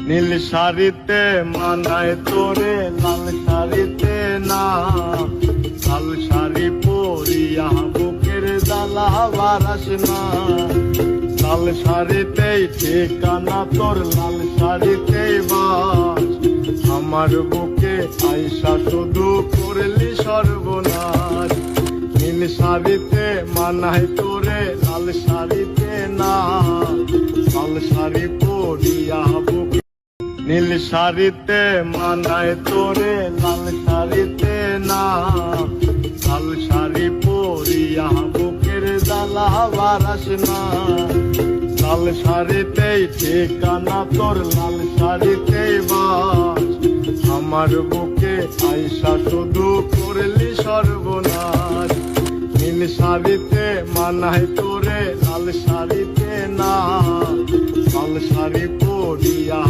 নীল শাড়িতে মানায় তোরে লাল শাড়িতে না, লাল শাড়ি পরিয়া বুকের জ্বালা বারাস না। লাল শাড়িতেই ঠিকানা তোর, লাল শাড়িতেই বাস, আমার বুকে আইসা শুধু করলি সর্বনাশ। নীল শাড়িতে মানায় তোরে লাল শাড়িতে না, লাল শাড়ি পরিয়া বুকে। নীল শাড়িতে মানায় তোরে লাল শাড়িতে না, লাল শাড়ি পরিয়া বুকের জ্বালা বারাস না। লাল শাড়িতেই ঠিকানা তোর, লাল শাড়িতেই বাস, আমার বুকে আইসা শুধু করলি সর্বনাশ। নীল শাড়িতে মানায় তোরে লাল শাড়িতে না, লাল শাড়ি পরিয়া